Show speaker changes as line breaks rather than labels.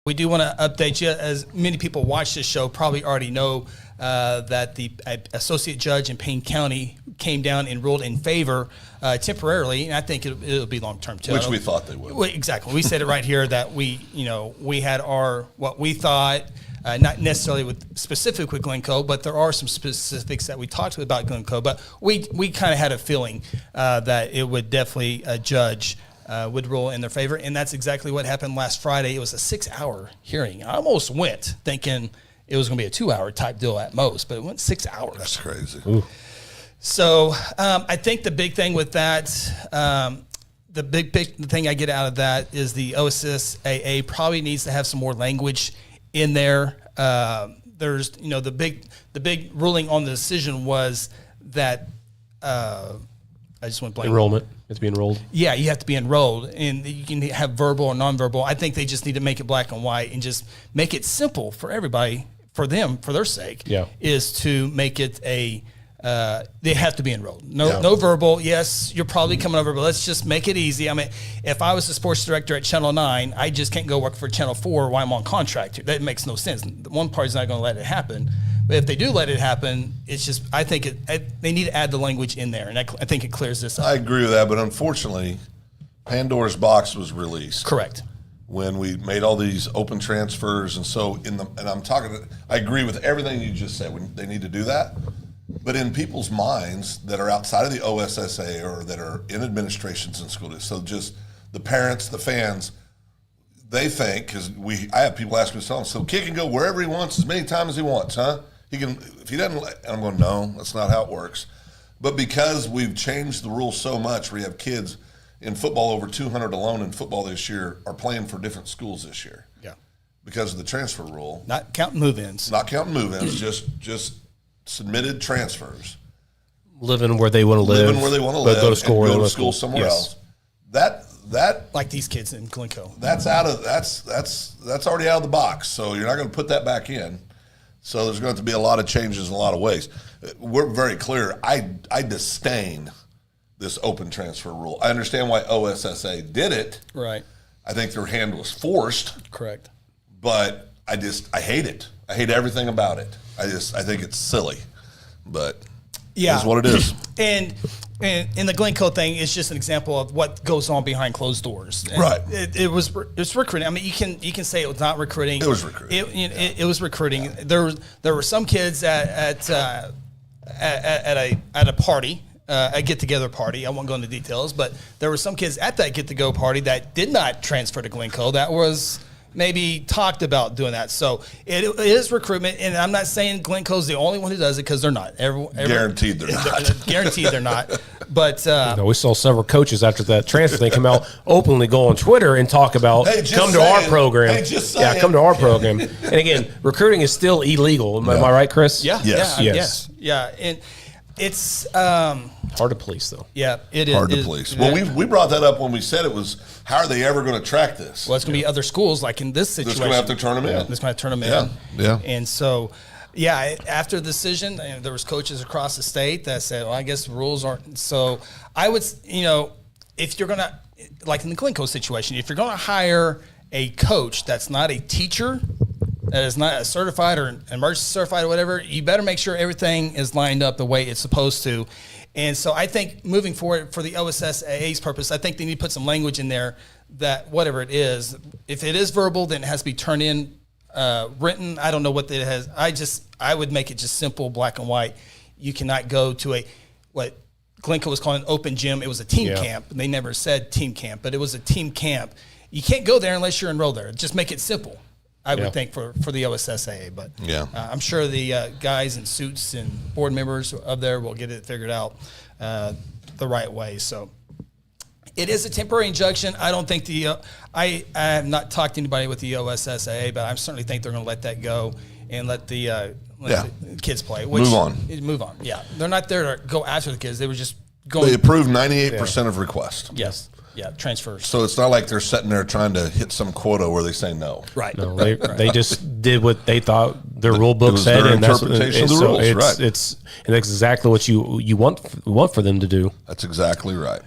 We do want to update you, as many people watch this show probably already know that the associate judge in Payne County came down and ruled in favor temporarily, and I think it'll be long term too.
Which we thought they would.
Well, exactly. We said it right here that we had what we thought, not necessarily specific with Glencoe, but there are some specifics that we talked about Glencoe. But we kind of had a feeling that it would definitely judge. Would rule in their favor, and that's exactly what happened last Friday. It was a 6-hour hearing. I almost went thinking it was going to be a 2-hour type deal at most, but it went 6 hours.
That's crazy.
Ooh.
So I think the big thing with that, the big thing I get out of that is the OSSAA probably needs to have some more language in there. There's, the big ruling on the decision was that I just went blank.
Enrollment. It's to be enrolled.
Yeah, you have to be enrolled, and you can have verbal or nonverbal. I think they just need to make it black and white and just make it simple for everybody, for them, for their sake.
Yeah.
Is to make it they have to be enrolled. No verbal. Yes, you're probably coming over, but let's just make it easy. I mean, if I was the sports director at Channel 9, I just can't go work for Channel 4 while I'm on contract here. That makes no sense. One party's not going to let it happen. But if they do let it happen, it's just, I think they need to add the language in there, and I think it clears this up.
I agree with that, but unfortunately, Pandora's box was released.
Correct.
When we made all these open transfers, and so I agree with everything you just said. When they need to do that, but in people's minds that are outside of the OSSAA or that are in administrations in school, so just the parents, the fans, they think, because I have people ask me, so kid can go wherever he wants as many times as he wants, huh? He can, if he doesn't, and I'm going, no, that's not how it works. But because we've changed the rules so much, we have kids in football, over 200 alone in football this year, are playing for different schools this year.
Yeah.
Because of the transfer rule.
Not counting move-ins.
Not counting move-ins, just submitted transfers.
Living where they want to live.
Living where they want to live.
Go to school,
and go to school somewhere else. That
like these kids in Glencoe.
That's already out of the box. So you're not going to put that back in. So there's going to be a lot of changes in a lot of ways. We're very clear. I disdain this open transfer rule. I understand why OSSAA did it.
Right.
I think their hand was forced.
Correct.
But I hate it. I hate everything about it. I think it's silly. But it is what it is.
And in the Glencoe thing, it's just an example of what goes on behind closed doors. And
right.
It was recruiting. I mean, you can say it was not recruiting.
It was recruiting.
It was recruiting. There were some kids at a party, a get together party. I won't go into details, but there were some kids at that get to go party that did not transfer to Glencoe. That was maybe talked about doing that. So it is recruitment, and I'm not saying Glencoe's the only one who does it, because they're not.
Guaranteed they're not.
Guaranteed they're not. But
we saw several coaches after that transfer thing come out openly go on Twitter and talk about come to our program. Come to our program. And again, recruiting is still illegal. Am I right, Chris?
Yeah.
Yes.
Yeah. And it's
hard to police, though.
Yeah, it is
hard to police. Well, we brought that up when we said it was, how are they ever going to track this?
Well, it's going to be other schools, like in this situation.
That's going to have to turn them in.
It's going to turn them in.
Yeah.
And so, after the decision, there was coaches across the state that said, well, I guess the rules aren't. So I would, if you're going to, like in the Glencoe situation, if you're going to hire a coach that's not a teacher, that is not a certified or emergency certified or whatever, you better make sure everything is lined up the way it's supposed to. And so I think moving forward for the OSSAA's purpose, I think they need to put some language in there that whatever it is, if it is verbal, then it has to be turned in written. I don't know what it has. I would make it just simple, black and white. You cannot go to what Glencoe was calling an open gym. It was a team camp. They never said team camp, but it was a team camp. You can't go there unless you're enrolled there. Just make it simple. I would think for the OSSAA, but I'm sure the guys in suits and board members up there will get it figured out the right way. So it is a temporary injunction. I don't think I have not talked to anybody with the OSSAA, but I certainly think they're going to let that go and let the kids play.
Move on.
Yeah, they're not there to go after the kids. They were just going.
They approved 98% of requests.
Yes. Yeah, transfers.
So it's not like they're sitting there trying to hit some quota where they say no.
Right.
No, they just did what they thought their rule book said,
their
and
interpretation of the rules.
It's exactly what you want for them to do.
That's exactly right.